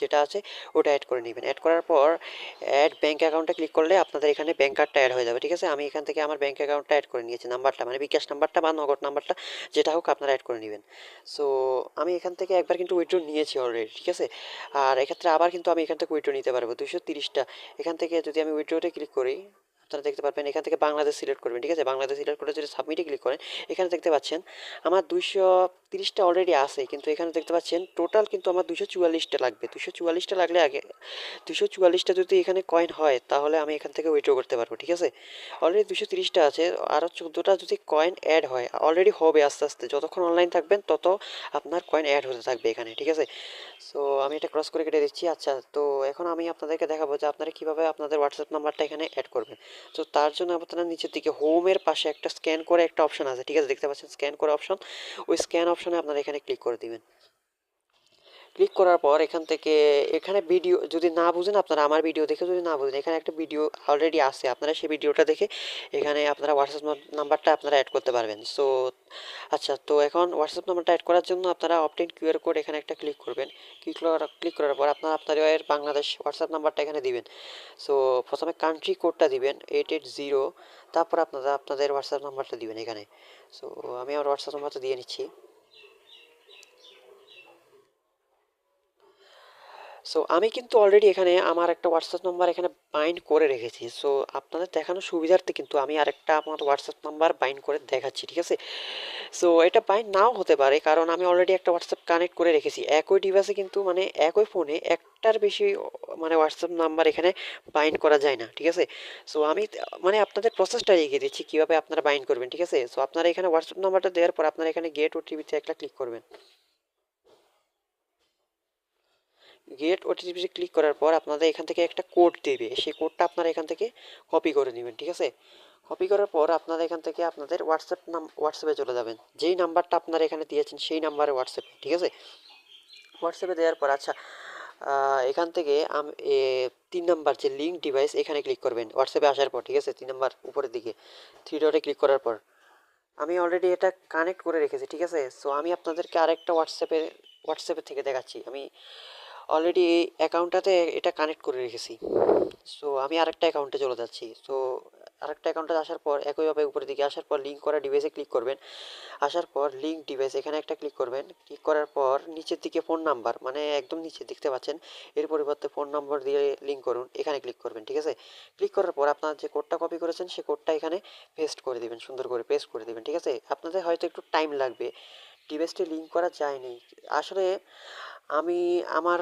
যেটা আছে ওটা অ্যাড করে নেবেন। অ্যাড করার পর অ্যাড ব্যাঙ্ক অ্যাকাউন্টে ক্লিক করলে আপনাদের এখানে ব্যাঙ্ক কার্ডটা অ্যাড হয়ে যাবে, ঠিক আছে। আমি এখান থেকে আমার ব্যাঙ্ক অ্যাকাউন্টটা অ্যাড করে নিয়েছি, নাম্বারটা মানে বিকাশ নাম্বারটা বা নগদ নাম্বারটা যেটা হোক আপনারা অ্যাড করে নেবেন। সো আমি এখান থেকে একবার কিন্তু উইথড্র নিয়েছি অলরেডি, ঠিক আছে। আর এক্ষেত্রে আবার কিন্তু আমি এখান থেকে উইথড্র নিতে পারবো 230টা। এখান থেকে যদি আমি উইথড্রতে ক্লিক করি আপনারা দেখতে পারবেন এখান থেকে বাংলাদেশ সিলেক্ট করবেন, ঠিক আছে। বাংলাদেশ সিলেক্ট করে যদি সাবমিটে ক্লিক করেন এখানে দেখতে পাচ্ছেন আমার 230টা অলরেডি আছে, কিন্তু এখানে দেখতে পাচ্ছেন টোটাল কিন্তু আমার 244টা লাগবে। 244টা লাগলে আগে 244টা যদি এখানে কয়েন হয় তাহলে আমি এখান থেকে উইথড্র করতে পারবো, ঠিক আছে। অলরেডি 230টা আছে, আরও 14টা যদি কয়েন অ্যাড হয়, অলরেডি হবে আস্তে আস্তে, যতক্ষণ অনলাইন থাকবেন তত আপনার কয়েন অ্যাড হতে থাকবে এখানে, ঠিক আছে। সো আমি এটা ক্রস করে কেটে দিচ্ছি। আচ্ছা, তো এখন আমি আপনাদেরকে দেখাবো যে আপনারা কীভাবে আপনাদের হোয়াটসঅ্যাপ নাম্বারটা এখানে অ্যাড করবেন। তো তার জন্য আপনারা নিচের দিকে হোমের পাশে একটা স্ক্যান করে একটা অপশন আছে, ঠিক আছে, দেখতে পাচ্ছেন স্ক্যান করে অপশন, ওই স্ক্যান অপশনে আপনারা এখানে ক্লিক করে দিবেন। ক্লিক করার পর এখান থেকে এখানে ভিডিও যদি না বুঝেন আপনারা আমার ভিডিও দেখে যদি না বুঝেন, এখানে একটা ভিডিও অলরেডি আছে, আপনারা সেই ভিডিওটা দেখে এখানে আপনারা হোয়াটসঅ্যাপ নাম্বারটা আপনারা অ্যাড করতে পারবেন। সো আচ্ছা, তো এখন হোয়াটসঅ্যাপ নাম্বারটা অ্যাড করার জন্য আপনারা অপটেন কিউআর কোড এখানে একটা ক্লিক করবেন। ক্লিক করার পর আপনারা আপনাদের বাংলাদেশ হোয়াটসঅ্যাপ নাম্বারটা এখানে দিবেন। সো প্রথমে কান্ট্রি কোডটা দিবেন 880, তারপর আপনারা আপনাদের হোয়াটসঅ্যাপ নাম্বারটা দিবেন এখানে। সো আমি আমার হোয়াটসঅ্যাপ নাম্বারটা দিয়ে নিচ্ছি। সো আমি কিন্তু অলরেডি এখানে আমার একটা হোয়াটসঅ্যাপ নাম্বার এখানে বাইন্ড করে রেখেছি। সো আপনাদের দেখানোর সুবিধার্থে কিন্তু আমি আরেকটা আমার হোয়াটসঅ্যাপ নাম্বার বাইন্ড করে দেখাচ্ছি, ঠিক আছে। সো এটা বাইন্ড নাও হতে পারে, কারণ আমি অলরেডি একটা হোয়াটসঅ্যাপ কানেক্ট করে রেখেছি একই ডিভাইসে, কিন্তু মানে একই ফোনে একটার বেশি মানে হোয়াটসঅ্যাপ নাম্বার এখানে বাইন্ড করা যায় না, ঠিক আছে। সো আমি মানে আপনাদের প্রসেসটা এগিয়ে দিচ্ছি কীভাবে আপনারা বাইন্ড করবেন, ঠিক আছে। সো আপনারা এখানে হোয়াটসঅ্যাপ নাম্বারটা দেওয়ার পর আপনারা এখানে গেট ওটিপিতে একটা ক্লিক করবেন। গেট ওটিপিতে ক্লিক করার পর আপনাদের এখান থেকে একটা কোড দেবে, সেই কোডটা আপনারা এখান থেকে কপি করে নেবেন, ঠিক আছে। কপি করার পর আপনারা এখান থেকে আপনাদের হোয়াটসঅ্যাপে চলে যাবেন, যেই নাম্বারটা আপনারা এখানে দিয়েছেন সেই নাম্বারে হোয়াটসঅ্যাপে, ঠিক আছে। হোয়াটসঅ্যাপে দেওয়ার পর আচ্ছা, এখান থেকে 3 নাম্বার যে লিঙ্ক ডিভাইস এখানে ক্লিক করবেন হোয়াটসঅ্যাপে আসার পর, ঠিক আছে। 3 নাম্বার উপরের দিকে 3 ডটে ক্লিক করার পর আমি অলরেডি এটা কানেক্ট করে রেখেছি, ঠিক আছে। সো আমি আপনাদেরকে আরেকটা হোয়াটসঅ্যাপের থেকে দেখাচ্ছি। আমি অলরেডি এই অ্যাকাউন্টটাতে এটা কানেক্ট করে রেখেছি। সো আমি আরেকটা অ্যাকাউন্টে চলে যাচ্ছি। সো আরেকটা অ্যাকাউন্টে আসার পর একইভাবে উপরের দিকে আসার পর লিঙ্ক করা ডিভাইসে ক্লিক করবেন। আসার পর লিঙ্ক ডিভাইস এখানে একটা ক্লিক করবেন। ক্লিক করার পর নিচের দিকে ফোন নাম্বার মানে একদম নিচে দেখতে পাচ্ছেন, এর পরিবর্তে ফোন নম্বর দিয়ে লিঙ্ক করুন, এখানে ক্লিক করবেন, ঠিক আছে। ক্লিক করার পর আপনার যে কোডটা কপি করেছেন সেই কোডটা এখানে পেস্ট করে দিবেন, সুন্দর করে পেস্ট করে দিবেন, ঠিক আছে। আপনাদের হয়তো একটু টাইম লাগবে, ডিভাইসটি লিঙ্ক করা যায়নি আসলে। আমি আমার